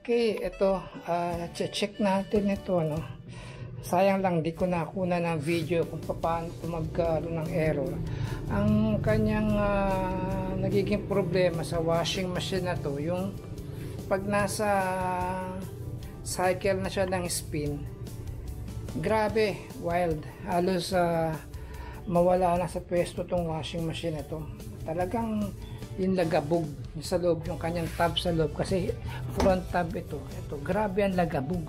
Okay, ito, check natin ito, no. Sayang lang, di ko nakuna ng video kung paano ito magkaroon ng error. Ang kanyang nagiging problema sa washing machine na to, yung pag nasa cycle na siya ng spin, grabe, wild. Halos mawala na sa pwesto tong washing machine na to. Talagang yung lagabog sa loob, yung kanyang tab sa loob, kasi front tab ito, grabe ang lagabog.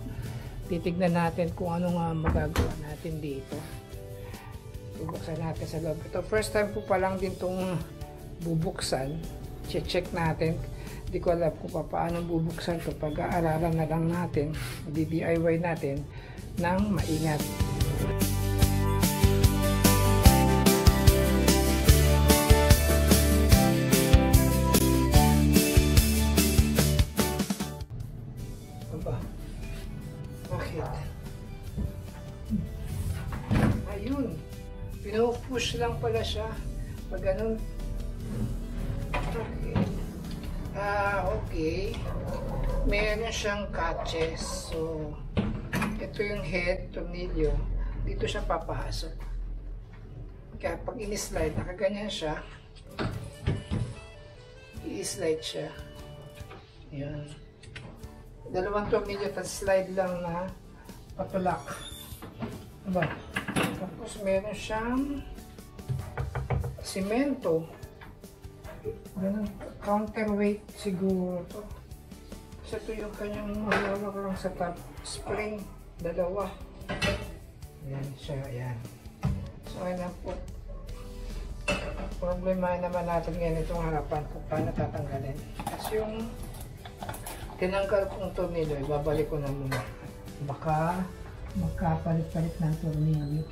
Titignan natin kung ano nga magagawa natin dito. Bubuksan natin sa loob. Ito, first time po pa lang din itong bubuksan. Check natin. Hindi ko alam kung paano bubuksan ito. Pag-aaralan na lang natin, DIY natin ng maingat. Ayun, pino-push lang pala siya pag ganun. Okay. Okay, meron siyang catches. So ito yung head, tornilyo, dito siya papasok. Kaya pag in-slide, nakaganyan siya, i-slide siya. Yan, dalawang tornilyo, tapos slide lang na patulak. Diba? Tapos meron siyang simento. Ganun, counterweight siguro to. Kasi ito yung kanyang mahulog lang sa top. Spring, dalawa. Ayan siya, ayan. So ayan po. Problema naman natin ngayon itong harapan kung paano tatanggalin. Kasi yung tinanggal kong tornilyo, ibabalik ko na muna. Baka magkapalit-palit ng tornilyo.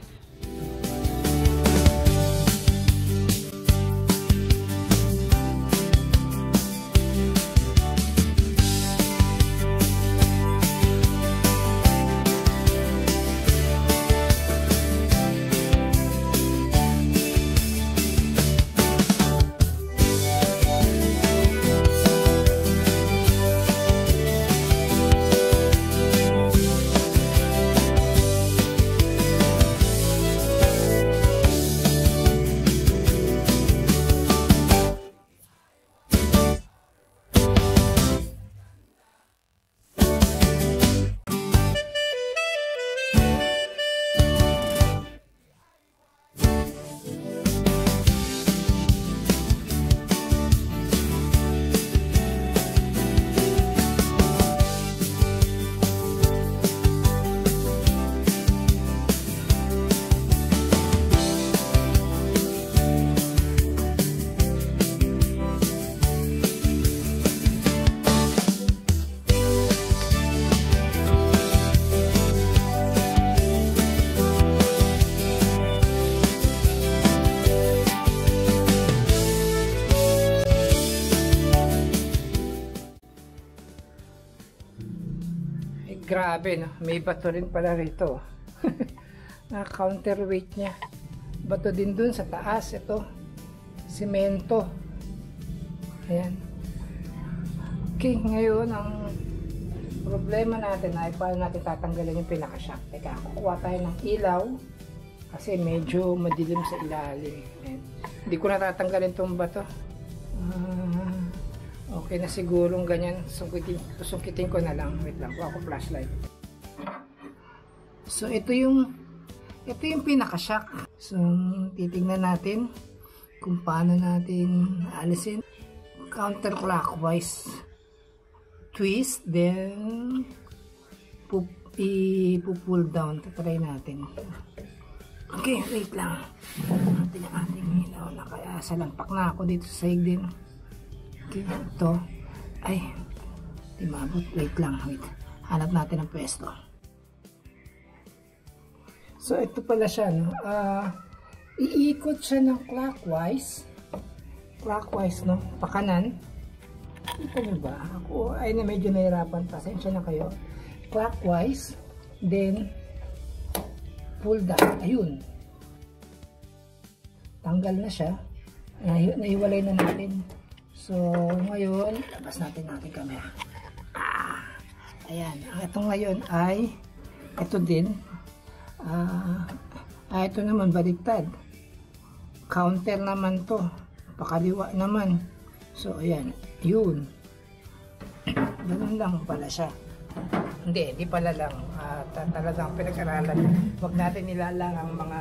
Grabe, no? May bato rin pala rito. Na counterweight niya. Bato din dun sa taas. Ito, simento. Ayan. Okay, ngayon ang problema natin ay paano natin tatanggalin yung pinaka-shock. Teka, kukuha tayo ng ilaw kasi medyo madilim sa ilalim. Ayan. Hindi ko natatanggalin itong bato. Okay na sigurong ganyan. Susungkitin ko na lang. Wait lang, kuha ko flashlight. So ito yung pinaka-shock. So titingnan natin kung paano natin alisin. Counterclockwise twist, then i-pull down. Try natin. Okay, wait lang. Natin ang ating ilaw. Nakasalampak na ako dito sa sahig din. Okay, ito. Ay, di mabot. Wait lang, wait. Hanap natin ang pwesto. So, ito pala siya, no? Iikot siya ng clockwise. Clockwise, no? Pakanan. Ito nyo ba? Ako ay na medyo nahirapan. Pasensya na kayo. Clockwise. Then, pull down. Ayun. Tanggal na siya. Naiwalay na natin. So, ngayon, labas natin camera. Ayan, ang ito ngayon ay ito din. Ito naman baliktad. Counter naman to. Pakaliwa naman. So ayan, yun. Ganun lang pala siya. Hindi pala lang. Talagang pinag-aralan. Huwag natin nilalang ang mga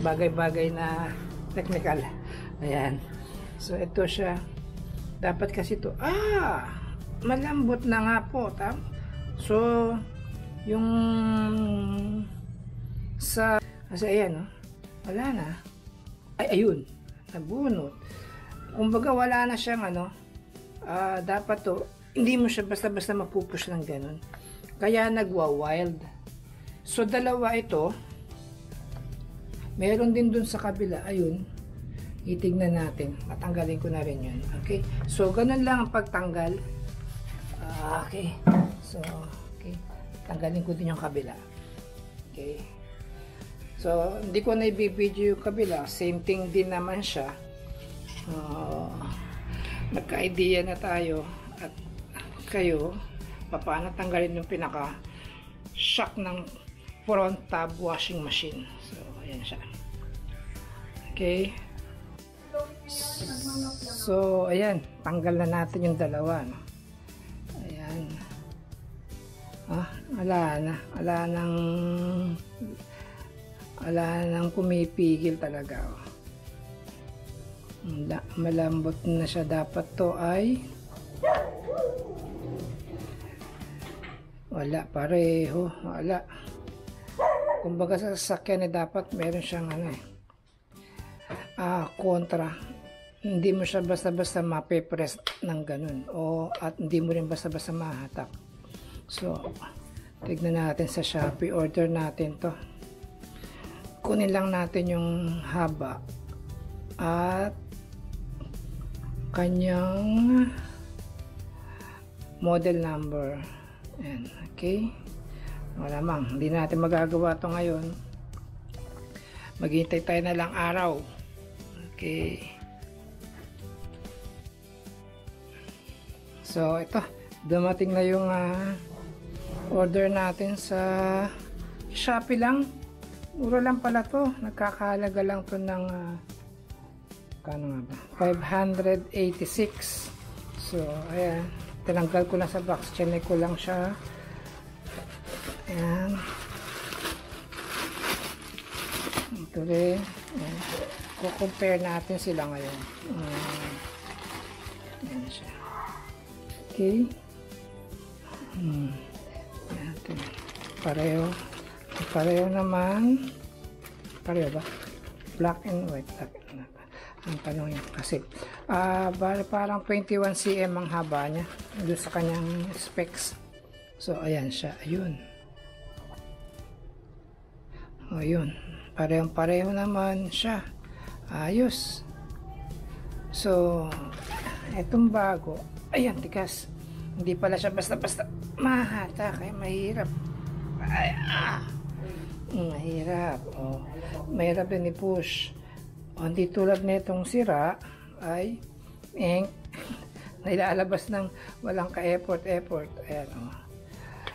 bagay-bagay na technical. Ayan. So ito siya. Dapat kasi ito. Malambot na nga po. So yung kasi ayan, wala na. Ayun. Nabunot. Kumbaga wala na siyang dapat to, hindi mo siya basta-basta mapupush ng ganun. Kaya nagwa-wild. So dalawa ito. Meron din dun sa kabila. Ayun. Itignan natin. Matanggalin ko na rin yun. Okay. So ganun lang ang pagtanggal. Okay. So, okay. Tanggalin ko din yung kabila. Okay. So, hindi ko na i-video yung kabila. Same thing din naman siya. Nagka-idea na tayo at kayo paano tanggalin yung pinaka shock ng front tab washing machine. So ayan siya. Okay, so ayan, tanggal na natin yung dalawa, no? Ayan, wala nang pumipigil talaga. Malambot na siya. Dapat to ay wala, pareho. Wala. Kumbaga sa sasakyan dapat meron siyang kontra. Hindi mo siya basta-basta mape-press ng ganun. At hindi mo rin basta-basta mahatak. So, tignan natin sa Shopee. Order natin to. Kunin lang natin yung haba at kanyang model number. Ayan, okay. Malamang hindi natin magagawa to ngayon. Maghintay tayo na lang araw. Okay. So ito, dumating na yung order natin sa Shopee lang. Mura lang pala to. Nagkakahalaga lang to ng kano nga ba? 586. So, ayan. Tinanggal ko lang sa box. Chinek ko lang siya. Ayan. Ito rin. Ayan. Kukompare natin sila ngayon. Ayan siya. Okay. Ayan. Pareho. Pareho naman. Pareho ba? Black and white. Black and white. Ang tanong yun kasi parang 21 cm ang haba niya doon sa kanyang specs. So ayan siya, ayun. Ayun, parehong-pareho naman siya. Ayos. So etong bago, ayan, tigas. Hindi pala siya basta-basta mahata, kaya mahirap. Mahirap. Mahirap din i-push. Hindi tulad nitong sira ay nailalabas ng walang ka-effort. Ayan,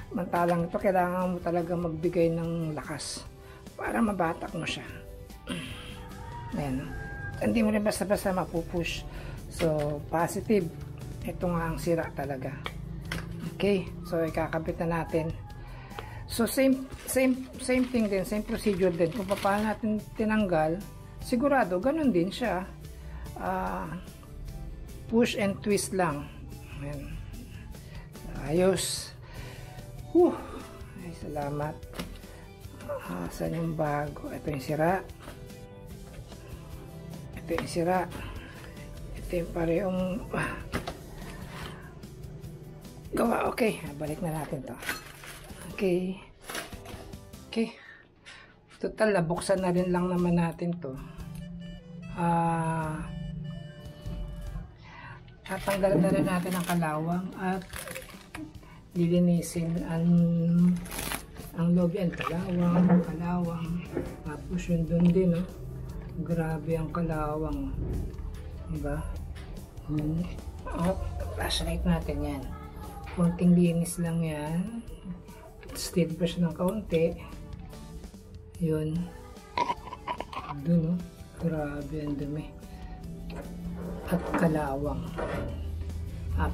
mantalang ito, kailangan mo talaga magbigay ng lakas para mabatak mo siya. Ayan, hindi mo rin basta-basta mapupush. So positive, ito nga ang sira talaga. Okay, so ikakabit na natin. So same thing din, same procedure din kung paano natin tinanggal. Sigurado, ganun din siya. Push and twist lang. Ayan. Ayos. Ay, salamat. Saan yung bago? Ito yung sira. Ito yung sira. Ito yung parehong gawa. Okay, balik na natin to. Okay. Okay. Total, nabuksan na rin lang naman natin to. Tatanggalan na rin natin ang kalawang at lilinisin ang loob yan. Kalawang. Tapos yun dun din, grabe ang kalawang. Diba? Flashlight natin yan. konting linis lang yan. Steady brush ng kaunti. Yun. Doon, oh. Grabe ang dumi. At kalawang.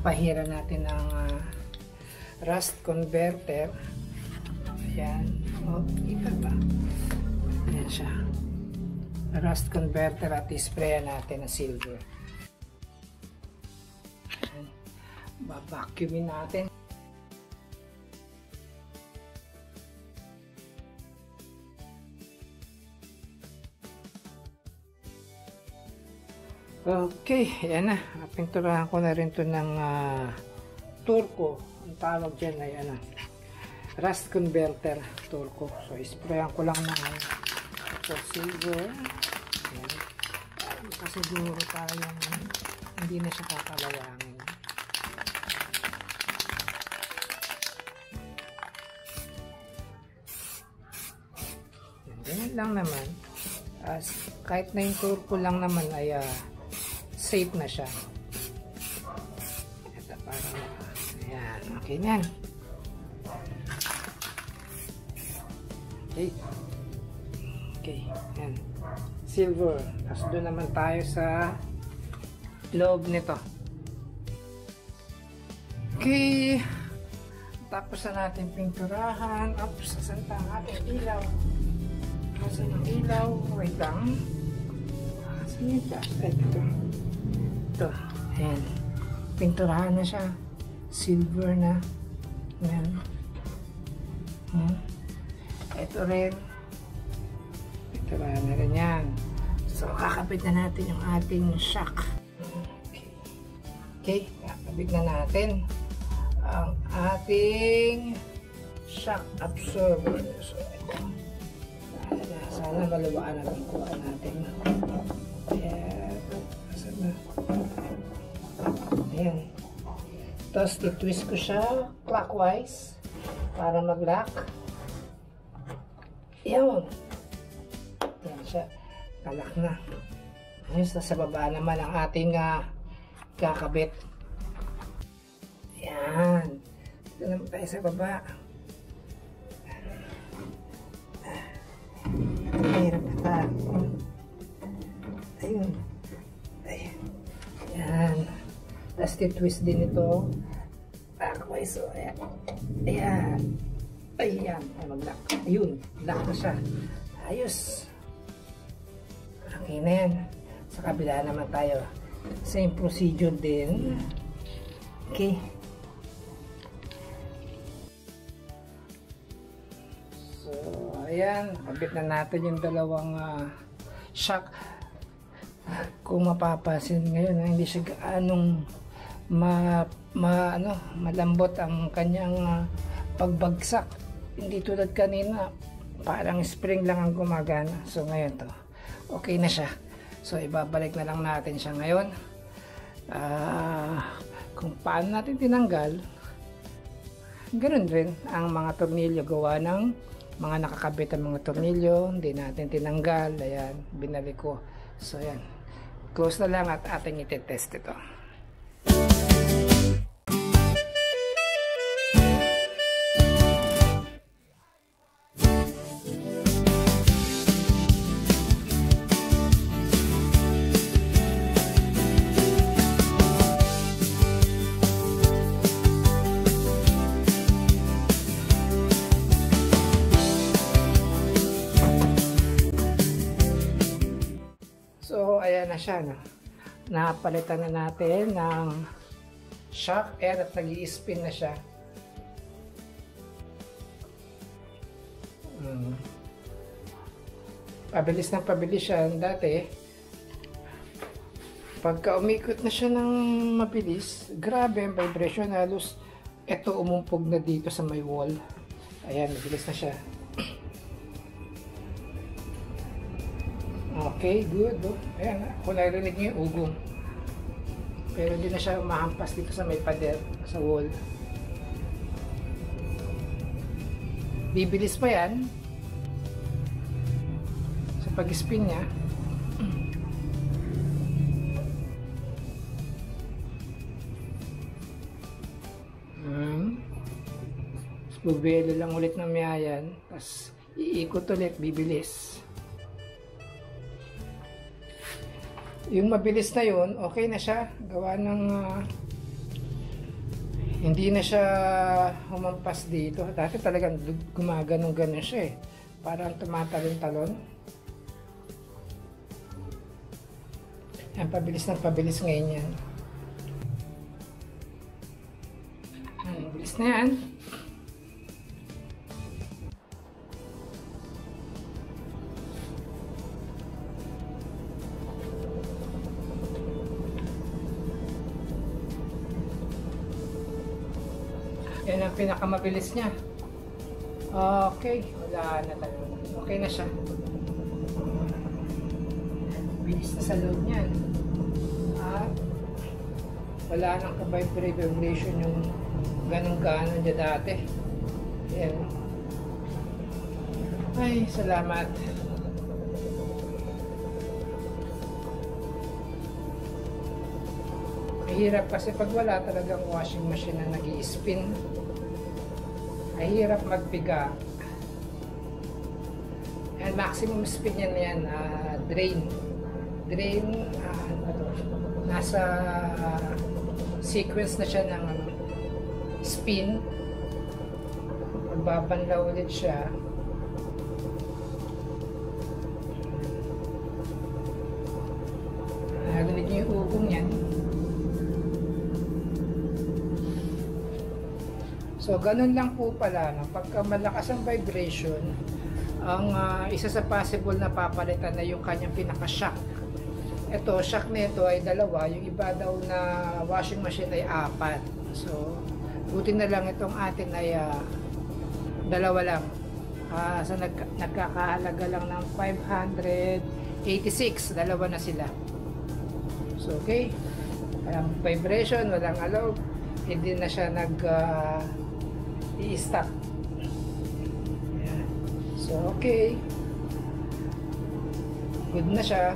Pahira natin ang rust converter. Ayan. Oh, kita ba? Ayan siya. Rust converter at isprayan natin ng silver. Ayan. Babacuumin natin. Okay, ayan na. Pinturahan ko na rin to ng turco. Ang tawag dyan ay rust converter turco. So, isprayan ko lang ng silver. Ayan. Kasiguro tayong hindi na siya kakalawangin. Ganyan lang naman. Kahit na yung turco lang naman ay safe na siya. Ito parang ayan, okay na yan. Okay, yan. Silver. Tapos doon naman tayo sa loob nito. Okay. Tapos na natin pinturahan. Tapos sasanta ang ating ilaw. Kasi ng ilaw. Wait lang. Kasi yung flashlight ito. Ito. Ayan. Pinturahan na siya. Silver na. Ayan. Ayan. Ito rin. Pinturahan na rin yan. So, kakabit na natin yung ating shock. Okay. Kakabit na natin ang ating shock absorber. So, ito. Sana maluwaan na lang kuha natin. Ayan. Ayan. Tapos, i-twist ko siya clockwise para mag-lock. Ayan. Ayan siya. Kalak na. Ayan. Sa baba naman ang ating kakabit. Ayan. Dito naman tayo sa baba. Mahirap pa. Ayun. Ayan. Ayan. Tapos twist din ito. Backwise. So, ayan. Ayan. Ayan. Ay, mag-lock. Ayun. Lock na siya. Ayos. Okay na yan. Sa kabila naman tayo. Same procedure din. Okay. Ayan, kabit na natin yung dalawang shock. Kung mapapasin ngayon, hindi siya gaanong malambot ang kanyang pagbagsak. Hindi tulad kanina, parang spring lang ang gumagana. So ngayon to, okay na siya. So ibabalik na lang natin siya ngayon. Kung paano natin tinanggal, ganoon rin ang mga tornilyo gawa ng mga nakakabit ang mga tornilyo, hindi natin tinanggal. Ayan, binalik ko. So, ayan. Close na lang at ating itetest ito. So, ayan na siya. No? Napalitan na natin ng shock air at nag-i-spin na siya. Pabilis ng pabilis siya. Dati, pagka umikot na siya ng mabilis, grabe ang vibration. Halos ito umumpog na dito sa may wall. Ayan, mabilis na siya. Okay, good. Oh. Ayan, kung narinig niyo yung ugong. Pero hindi na siya umahampas dito sa may pader, sa wall. Bibilis pa yan sa pag-spin niya. bubelo lang ulit ng miyayan, tapos iikot ulit, bibilis. Yung mabilis na yun, okay na siya. Gawa ng hindi na siya humampas dito. Dati talagang gumaganong-ganon siya eh. Parang tumatalon-talon. Yan, pabilis ng pabilis ngayon yan. Bilis na yan. Yan ang pinakamabilis niya. Okay, wala na talaga. Okay na siya. Bilis na sa loob niyan. At wala nang ka-vibration yung ganun-ganon dyan dati. Yan. Ay, salamat. Mahirap kasi pag wala talagang washing machine na nag-i-spin. Mahirap magpiga. And maximum speed niya na yan, drain. Drain, nasa sequence na siya ng spin. Magbabanlaw ulit siya. Narinig niyo yung ugong yan. So, ganun lang po pala. No? Pagka malakas ang vibration, ang isa sa possible na papalitan na yung kanyang pinaka-shock. Ito, shock nito ay dalawa. Yung iba daw na washing machine ay 4. So, buti na lang itong atin ay dalawa lang. So, nagkakahalaga lang ng 586. Dalawa na sila. So, okay. Walang vibration, walang alog. Hindi na siya i-stop. So, okay. Good na siya.